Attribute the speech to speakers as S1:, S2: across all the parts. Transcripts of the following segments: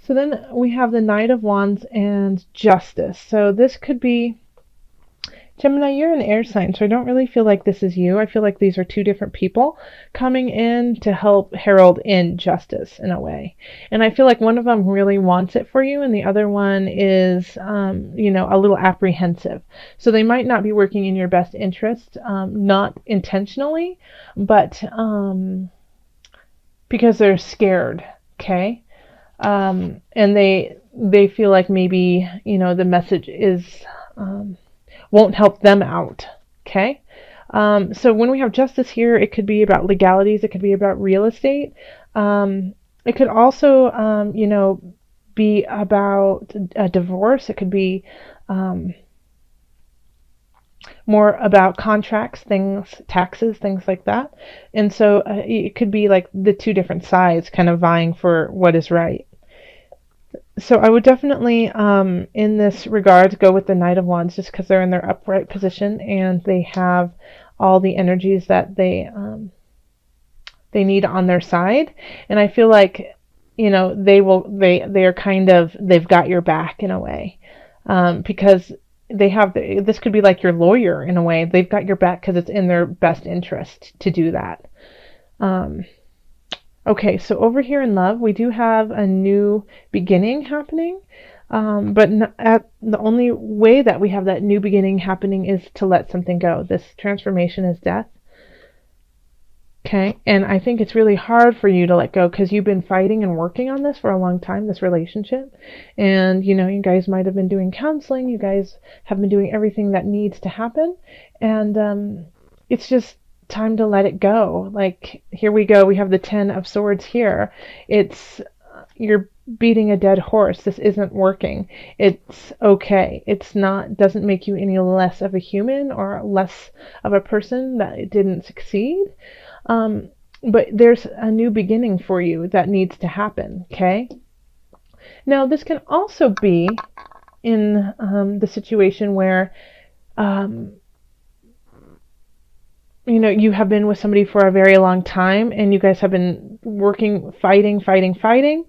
S1: So then we have the Knight of Wands and Justice. So this could be Gemini, you're an air sign, so I don't really feel like this is you. I feel like these are two different people coming in to help herald in justice in a way. And I feel like one of them really wants it for you, and the other one is, a little apprehensive. So they might not be working in your best interest, not intentionally, but because they're scared, okay? And they feel like maybe, the message is... won't help them out. Okay. So when we have justice here, it could be about legalities. It could be about real estate. It could also, be about a divorce. It could be more about contracts, things, taxes, things like that. And so it could be like the two different sides kind of vying for what is right. So I would definitely, in this regard, go with the Knight of Wands just because they're in their upright position and they have all the energies that they need on their side. And I feel like, they've got your back in a way, because this could be like your lawyer in a way. They've got your back because it's in their best interest to do that. Okay, so over here in love, we do have a new beginning happening, but the only way that we have that new beginning happening is to let something go. This transformation is death. Okay, and I think it's really hard for you to let go because you've been fighting and working on this for a long time, this relationship. And, you guys might have been doing counseling. You guys have been doing everything that needs to happen. And it's just time to let it go. Like, here we go. We have the 10 of Swords here. You're beating a dead horse. This isn't working. It's okay. Doesn't make you any less of a human or less of a person that it didn't succeed. But there's a new beginning for you that needs to happen. Okay. Now, this can also be in the situation where you have been with somebody for a very long time and you guys have been working, fighting.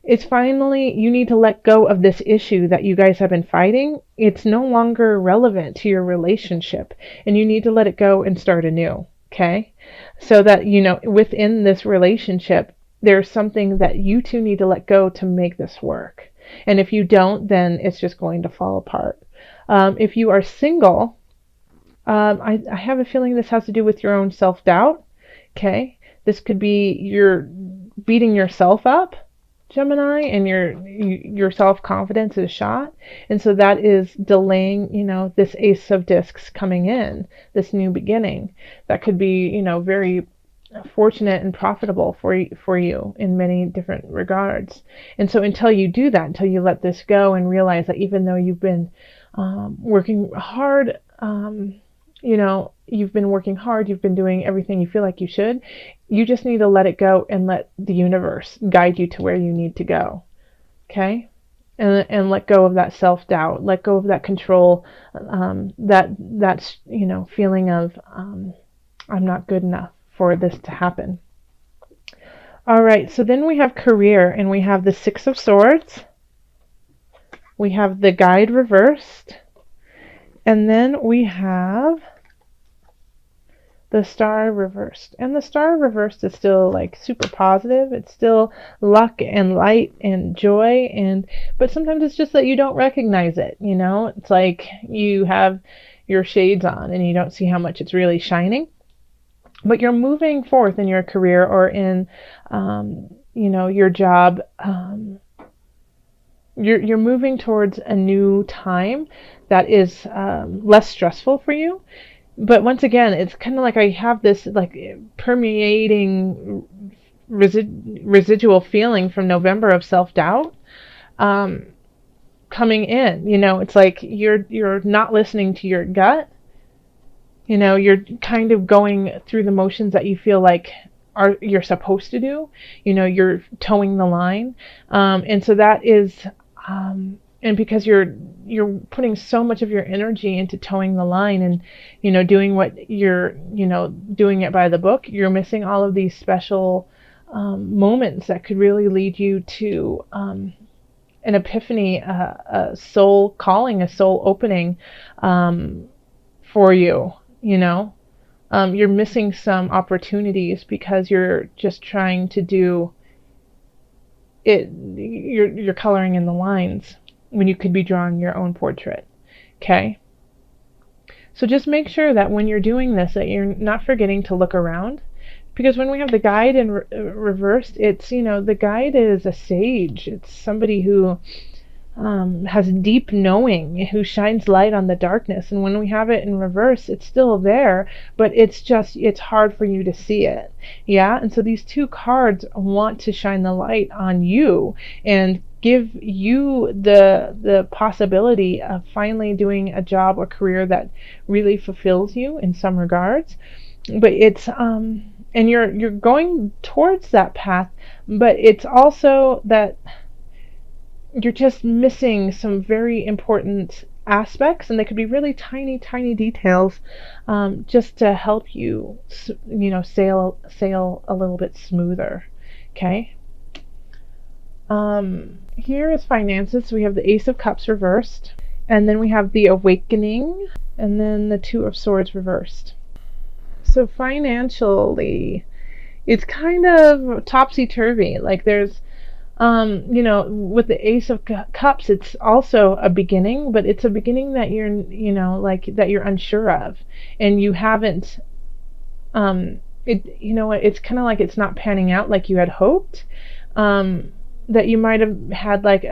S1: It's finally, you need to let go of this issue that you guys have been fighting. It's no longer relevant to your relationship and you need to let it go and start anew. Okay. So that, within this relationship, there's something that you two need to let go to make this work. And if you don't, then it's just going to fall apart. If you are single, I have a feeling this has to do with your own self-doubt. Okay. This could be you're beating yourself up, Gemini, and your self-confidence is shot. And so that is delaying, this Ace of Discs coming in, this new beginning. That could be, very fortunate and profitable for you in many different regards. And so until you do that, until you let this go and realize that even though you've been working hard, you've been working hard, you've been doing everything you feel like you should, you just need to let it go and let the universe guide you to where you need to go. Okay? And let go of that self-doubt, let go of that control, that's feeling of I'm not good enough for this to happen. All right, so then we have career, and we have the Six of Swords. We have the Guide reversed. And then we have the Star reversed. And the Star reversed is still like super positive. It's still luck and light and joy, but sometimes it's just that you don't recognize it, It's like you have your shades on and you don't see how much it's really shining. But you're moving forth in your career or in your job. You're moving towards a new time that is less stressful for you. But once again, it's kind of like I have this like permeating residual feeling from November of self-doubt coming in. It's like you're not listening to your gut. You're kind of going through the motions that you feel like you're supposed to do. You're towing the line. And so that is and because you're putting so much of your energy into towing the line and doing what you're doing it by the book, you're missing all of these special moments that could really lead you to an epiphany, a soul calling, a soul opening for you, you know. You're missing some opportunities because you're just trying to do it. You're coloring in the lines when you could be drawing your own portrait. Okay. So just make sure that when you're doing this, that you're not forgetting to look around. Because when we have the guide in reversed, it's, the guide is a sage. It's somebody who has deep knowing, who shines light on the darkness. And when we have it in reverse, it's still there, but it's hard for you to see it. Yeah. And so these two cards want to shine the light on you and give you the possibility of finally doing a job or career that really fulfills you in some regards. But it's and you're going towards that path, but it's also that you're just missing some very important aspects, and they could be really tiny, tiny details, just to help you, sail a little bit smoother. Okay. Here is finances. So we have the Ace of Cups reversed, and then we have the Awakening, and then the Two of Swords reversed. So financially, it's kind of topsy-turvy. Like there's with the Ace of Cups, it's also a beginning, but it's a beginning that that you're unsure of, and you haven't, it's kind of like it's not panning out like you had hoped, that you might have had like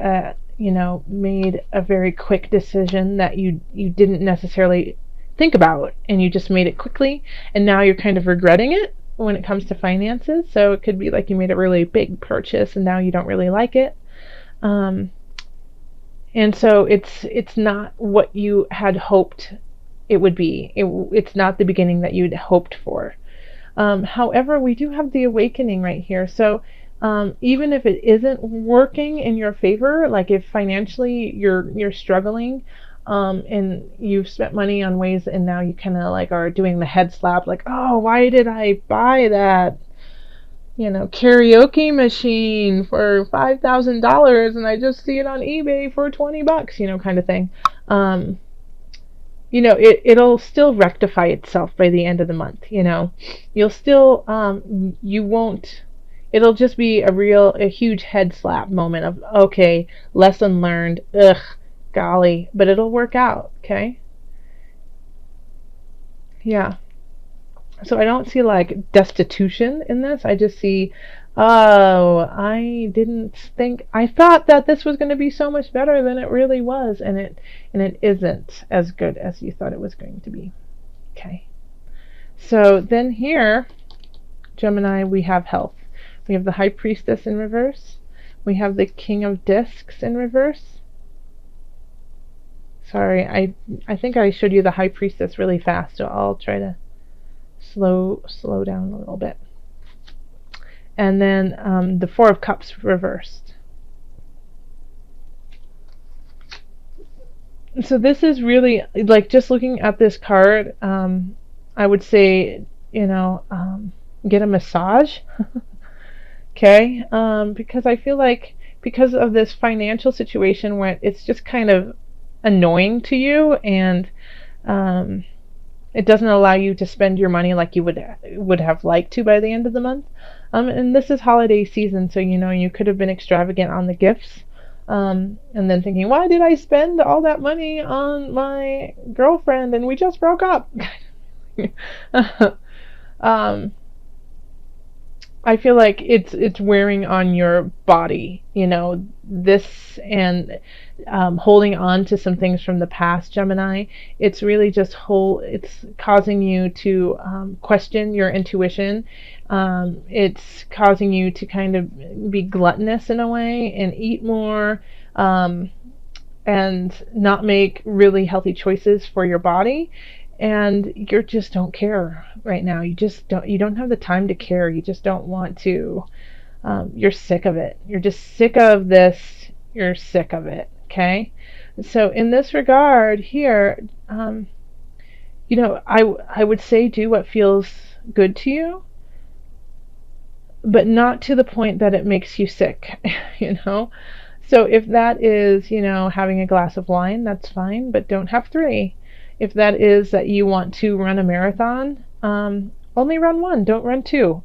S1: made a very quick decision that you didn't necessarily think about, and you just made it quickly, and now you're kind of regretting it when it comes to finances. So it could be like you made a really big purchase and now you don't really like it, and so it's not what you had hoped it would be. It's not the beginning that you'd hoped for. However, we do have the Awakening right here. So even if it isn't working in your favor, like if financially you're struggling, and you've spent money on ways, and now you kind of like are doing the head slap, like, oh, why did I buy that, karaoke machine for $5,000 and I just see it on eBay for $20, kind of thing. It'll still rectify itself by the end of the month. You'll still, you won't. It'll just be a huge head slap moment of, okay, lesson learned. Ugh. Golly, but it'll work out. Okay. Yeah. So I don't see like destitution in this. I just see, oh, I thought that this was going to be so much better than it really was, and it isn't as good as you thought it was going to be. Okay. So then here, Gemini, we have health. We have the High Priestess in reverse. We have the King of Discs in reverse. Sorry, I think I showed you the High Priestess really fast, so I'll try to slow down a little bit. And then the Four of Cups reversed. So this is really, like, just looking at this card, I would say, get a massage. Okay? Because I feel like because of this financial situation where it's just kind of annoying to you, and it doesn't allow you to spend your money like you would have liked to by the end of the month, and this is holiday season, so you could have been extravagant on the gifts, and then thinking, why did I spend all that money on my girlfriend and we just broke up? I feel like it's wearing on your body, this, and holding on to some things from the past, Gemini. It's really just it's causing you to question your intuition. It's causing you to kind of be gluttonous in a way and eat more, and not make really healthy choices for your body. And you just don't care right now. You don't have the time to care. You just don't want to. You're sick of it. You're just sick of this. You're sick of it. Okay. So in this regard here, I would say do what feels good to you, but not to the point that it makes you sick. So if that is, having a glass of wine, that's fine, but don't have three. If that is that you want to run a marathon, only run one, don't run two,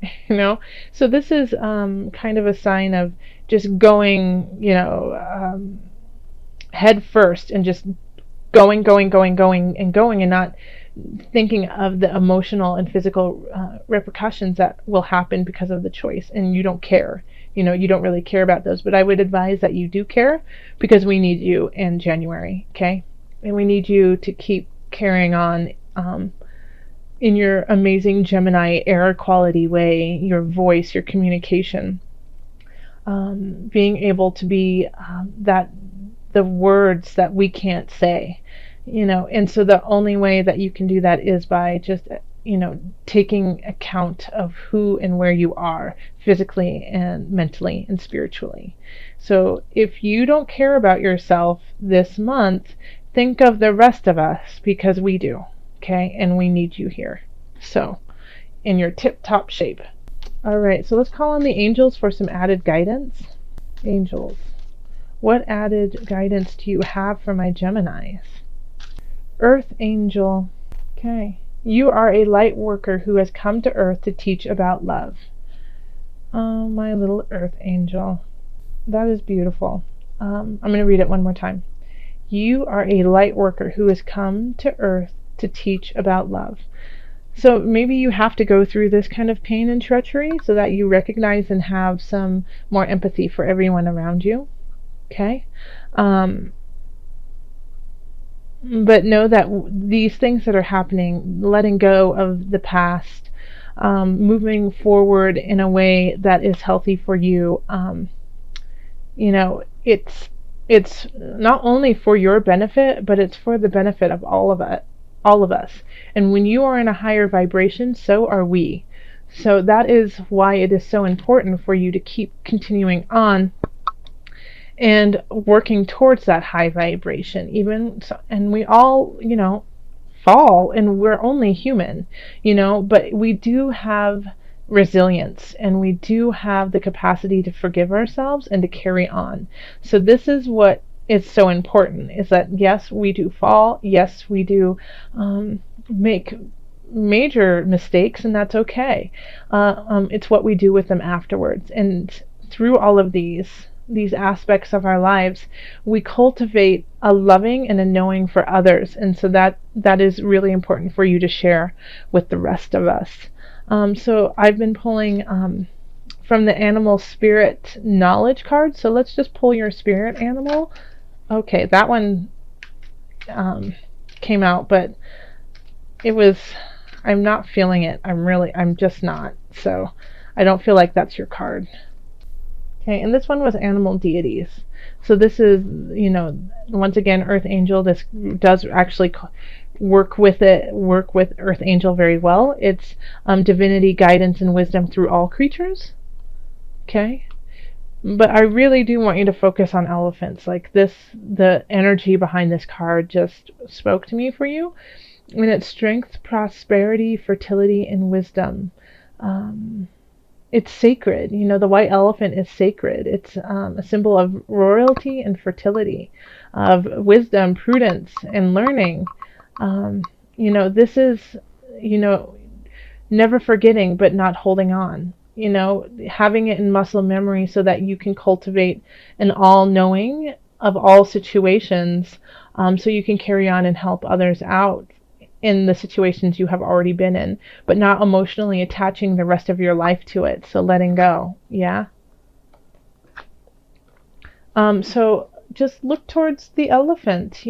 S1: So this is kind of a sign of just going, head first and just going, and not thinking of the emotional and physical repercussions that will happen because of the choice, and you don't care. You don't really care about those, but I would advise that you do care, because we need you in January, okay? And we need you to keep carrying on in your amazing Gemini air quality way, your voice, your communication, being able to be the words that we can't say, and so the only way that you can do that is by just taking account of who and where you are physically and mentally and spiritually. So if you don't care about yourself this month, think of the rest of us, because we do, okay? And we need you here, so in your tip-top shape. All right, so let's call on the angels for some added guidance. Angels, what added guidance do you have for my Geminis? Earth Angel. Okay. You are a light worker who has come to Earth to teach about love. Oh, my little Earth Angel. That is beautiful. I'm going to read it one more time. You are a light worker who has come to Earth to teach about love. So maybe you have to go through this kind of pain and treachery so that you recognize and have some more empathy for everyone around you. Okay? But know that these things that are happening, letting go of the past, moving forward in a way that is healthy for you, it's not only for your benefit, but it's for the benefit of all of us. And when you are in a higher vibration, so are we. So that is why it is so important for you to keep continuing on and working towards that high vibration. And we all, fall, and we're only human, but we do have resilience, and we do have the capacity to forgive ourselves and to carry on. So this is what is so important, is that yes, we do fall, yes, we do make major mistakes, and that's okay. It's what we do with them afterwards. And through all of these aspects of our lives, we cultivate a loving and a knowing for others, and so that is really important for you to share with the rest of us. So I've been pulling from the animal spirit knowledge card, so let's just pull your spirit animal. Okay, that one came out, but I'm not feeling it. I'm just not. So I don't feel like that's your card. Okay, and this one was animal deities. So this is, once again, Earth Angel. This does actually work with Earth Angel very well. It's divinity, guidance, and wisdom through all creatures. Okay? But I really do want you to focus on elephants. Like this, the energy behind this card just spoke to me for you. And it's strength, prosperity, fertility, and wisdom. It's sacred. The white elephant is sacred. It's a symbol of royalty and fertility, of wisdom, prudence, and learning. This is, never forgetting but not holding on. Having it in muscle memory so that you can cultivate an all-knowing of all situations, so you can carry on and help others out in the situations you have already been in, but not emotionally attaching the rest of your life to it. So letting go. Yeah. So just look towards the elephant.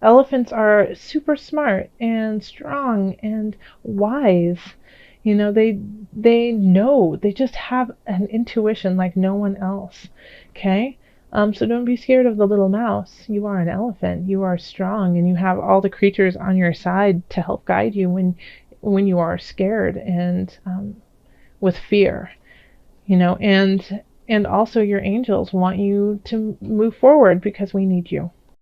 S1: Elephants are super smart and strong and wise. They know, they just have an intuition like no one else. Okay? So don't be scared of the little mouse. You are an elephant. You are strong, and you have all the creatures on your side to help guide you when you are scared and with fear. And also your angels want you to move forward because we need you.